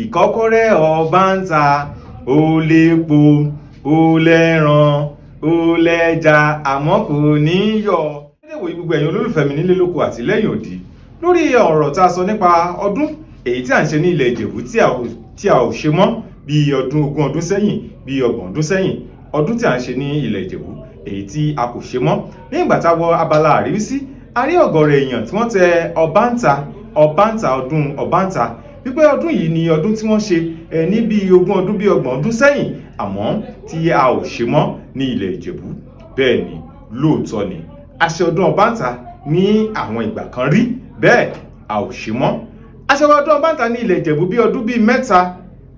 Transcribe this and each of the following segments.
ìkọ́kọrẹ́ ọbàńtà ó lépo ó lẹ́ran ó lẹ́ja àmọ́ kò ní yọ̀. Ẹ̀wòye gbogbo ẹ̀yin olólùfẹ́ mi nílé lóko àti lẹ́yìn òdì lórí ọ̀rọ̀ tá a sọ nípa ọdún èyí tí à ń ṣe ní ilẹ̀ Ìjẹ̀bú tí a ò ṣe mọ́ bí ọdún 20 ọdún sẹ́yìn bí 30 ọdún sẹ́yìn ọdún tí à ń ṣe ní ilẹ̀ Ìjẹ̀bú èyí tí a kò ṣe mọ́. Ní ìgbà tá a wọ abala àríwísí a rí ọ̀gọ̀rọ̀ èèyàn tí wọ́n tẹ ọbàńtà ọdún ọbàńtà wípé ọdún yìí ni ọdún tí wọ́n ṣe ní bí 20 ọdún bí 30 ọdún sẹ́yìn àmọ́ tí a ò ṣe mọ́ ní ilẹ̀ Ìjẹ̀bú. Bẹ́ẹ̀ ni lóòótọ́ ni a ṣe ọdún ọbàńtà ní àwọn ìgbà kan rí, bẹ́ẹ̀ a ò ṣe mọ́. A ṣe ọdún ọbàńtà ní ilẹ̀ Ìjẹ̀bú bí ọdún bíi 3,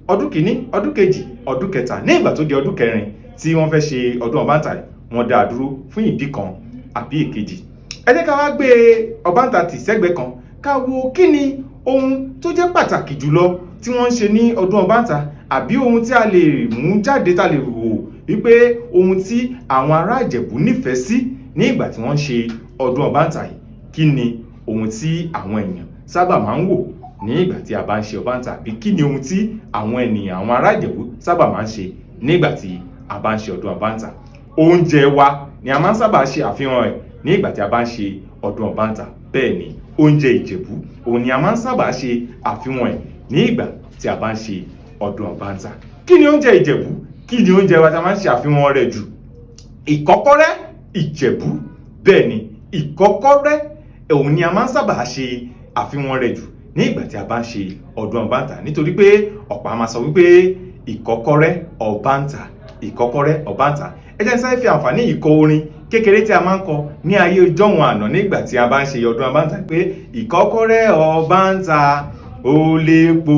ọdún kìíní, ọdún kejì, ọdún kẹta. Ní ìgbà tó di ọdún kẹrin tí wọ́n fẹ́ ṣe ọdún ọbàńtà wọ́n dá a dúró fún ìdí kan àbí èkejì. Ẹ jẹ́ ká wá gbé ọbàńtà tì sẹ́gbẹ̀ẹ́ kan ká wo kí ni ohun tó jẹ́ pàtàkì jùlọ tí wọ́n ń ṣe ní ọdún ọbàńtà àbí ohun tí a lè mú jáde tá a lè wò wípé ohun tí àwọn ará Ìjẹ̀bú nífẹ̀ẹ́ sí ní ìgbà tí wọ́n ń ṣe ọdún ọbàńtà yìí. Kí ni ohun tí àwọn èèyàn sábà máa ń wò ní ìgbà tí a bá ń ṣe ọbàńtà àbí kí ni ohun tí àwọn ènìyàn àwọn ará Ìjẹ̀bú sábà máa ń ṣe ní ìgbà tí a bá ń ṣe ọdún ọbàńtà. Oúnjẹ wa ni a máa ń sábà ṣe àfihàn ẹ̀ ní ìgbà tí a bá ń ṣe ọdún ọbàńtà. Bẹ́ẹ̀ ni oúnjẹ Ìjẹ̀bú òun ni a máa ń sábà ṣe àfihàn ẹ̀ ní ìgbà tí a bá ń ṣe ọdún ọbàńtà. Kí ni oúnjẹ Ìjẹ̀bú? Kí ni oúnjẹ wa tí a máa ń ṣe àfihàn rẹ̀ jù? Ìkọ́kọrẹ́ Ìjẹ̀bú. Bẹ́ẹ̀ ni ìkọ́kọrẹ́ òun ni a máa ń sábà ṣe àfihàn rẹ̀ jù ní ìgbà tí a bá ń ṣe ọdún ọbàńtà nítorí pé ọ̀pọ̀ a máa sọ wípé ìkọ́kọrẹ́ ọbàńtà ìkọ́kọrẹ́ ọbàńtà. Ẹ jẹ́ n sáré fi àǹfààní yìí kọ orin kékeré tí a máa ń kọ ní ayé ọjọ́un àná nígbà tí a bá ń ṣe ọdún ọbàńtà pé ìkọ́kọrẹ́ ọbàńtà ó lépo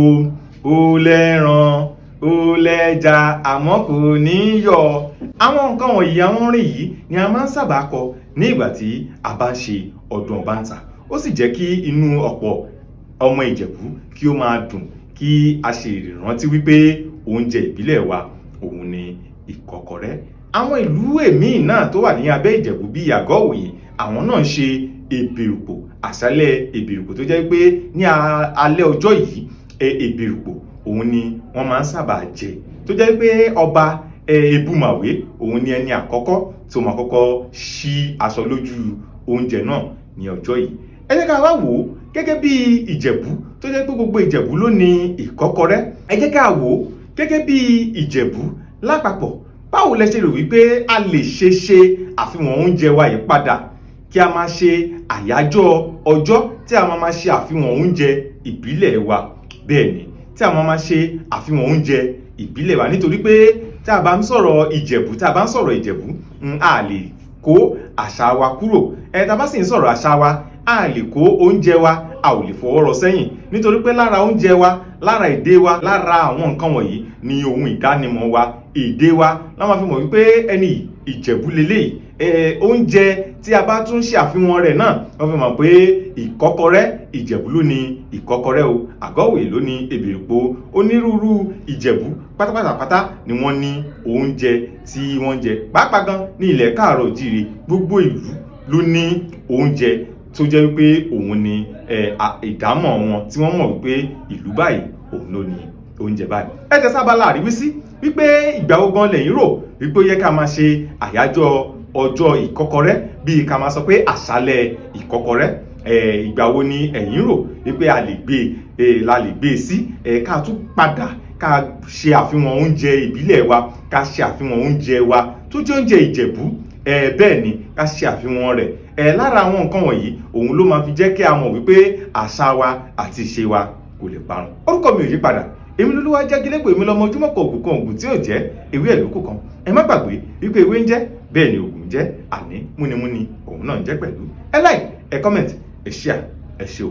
ó lẹ́ran ó lẹ́ja àmọ́ kò ní yọ̀. Àwọn nǹkan wọ̀nyí àwọn orin yìí ni a máa ń sábà kọ ní ìgbà tí a bá ń ṣe ọdún ọbàńtà. Ó sì jẹ́ kí inú ọ̀pọ̀ ọmọ Ìjẹ̀bú kí ó máa dùn kí a ṣe ìrántí wípé oúnjẹ ìbílẹ̀ wa òun ni ìkọ́kọrẹ́. Àwọn ìlú èmíì náà tó wà ní abẹ́ Ìjẹ̀bú bíi Àgọ́-Ìwòyè àwọn náà ń ṣe èbèrùpò àṣálẹ́ èbèrùpò tó jẹ́ pé ní alẹ́ ọjọ́ yìí èbèrùpò òun ni wọ́n máa ń sábà jẹ tó jẹ́ pé ọba Ebùmàwé òun ni ẹni àkọ́kọ́ tó máa kọ́kọ́ ṣí aṣọ lójú oúnjẹ náà ní ọjọ́ yìí. Ẹ jẹ́ ká wá wò ó gẹ́gẹ́ bí Ìjẹ̀bú tó jẹ́ pé gbogbo Ìjẹ̀bú ló ní ìkọ́kọrẹ́. Ẹ jẹ́ ká wò ó gẹ́gẹ́ bí Ìjẹ̀bú lápapọ̀. Báwo lẹ ṣe rò wípé a lè ṣe àfihàn oúnjẹ wa yìí padà kí a máa ṣe àyájọ́ ọjọ́ tí a máa ṣe àfihàn oúnjẹ ìbílẹ̀ wa? Bẹ́ẹ̀ ni tí a máa ṣe àfihàn oúnjẹ ìbílẹ̀ wa nítorí pé tí a bá ń sọ̀rọ̀ Ìjẹ̀bú a lè kó àṣà wa kúrò. Tá bá sì ń sọ̀rọ̀ àṣà wa a lè kó oúnjẹ wa a ò lè fọwọ́ rọ́ sẹ́yìn nítorí pé lára oúnjẹ wa lára èdè wa lára àwọn nǹkan wọ̀nyí ni ohun ìdánimọ̀ wa èdè wa la máa fi mọ̀ wípé ẹni Ìjẹ̀bú lélẹ́yìí. Oúnjẹ tí a bá tún ṣe àfihàn rẹ̀ náà wọ́n fi mọ̀ pé ìkọ́kọrẹ́ Ìjẹ̀bú ló ní ìkọ́kọrẹ́ o, Àgọ́-Ìwòyè ló ní èbèrùpò. Onírúurú Ìjẹ̀bú pátápátá ni wọ́n ní oúnjẹ tí wọ́n jẹ. Pàápàá gan ní ilẹ̀ Káàárọ̀-o-ò-jíire gbogbo ìlú ló ní oúnjẹ tó jẹ́ wípé òun ni ìdámọ̀ wọn tí wọ́n mọ̀ wípé ìlú báyìí òun ló ní oúnjẹ báyìí. Ẹ tẹ́ sábàlá àríwísí wípé ìgbà wo gan lẹ́yìn rò wípé ó yẹ ká máa ṣe àyájọ́ ọjọ́ ìkọ́kọrẹ́ bíi ká máa sọ pé àṣálẹ́ ìkọ́kọrẹ́. Ìgbà wo ni ẹ̀yin rò wípé a lè gbé sí ká tún padà ká ṣe àfihàn oúnjẹ ìbílẹ̀ wa ká ṣe àfihàn oúnjẹ wa tó jẹ́ oúnjẹ Ìjẹ̀bú? Bẹ́ẹ̀ ni ká ṣe àfihàn rẹ̀. Lára àwọn nǹkan wọ̀nyí òun ló máa fi jẹ́ kí a mọ̀ wípé àṣà wa àti ìṣe wa kò lè parun. Orúkọ mi ò yí padà, èmi lolúwa jẹ́ gílẹ́pọ̀ èmi lọ́mọ ojúmọ́ kan ògùn kan ògùn tí ò jẹ́ ewé ẹ̀lúkù kan. Ẹ má gbàgbé wípé ewé ń jẹ́ bẹ́ẹ̀ ni ògùn jẹ́ àní múnimúni òun náà ń jẹ́ pẹ̀lú. Ẹ like ẹ comment ẹ share ẹ ṣé o.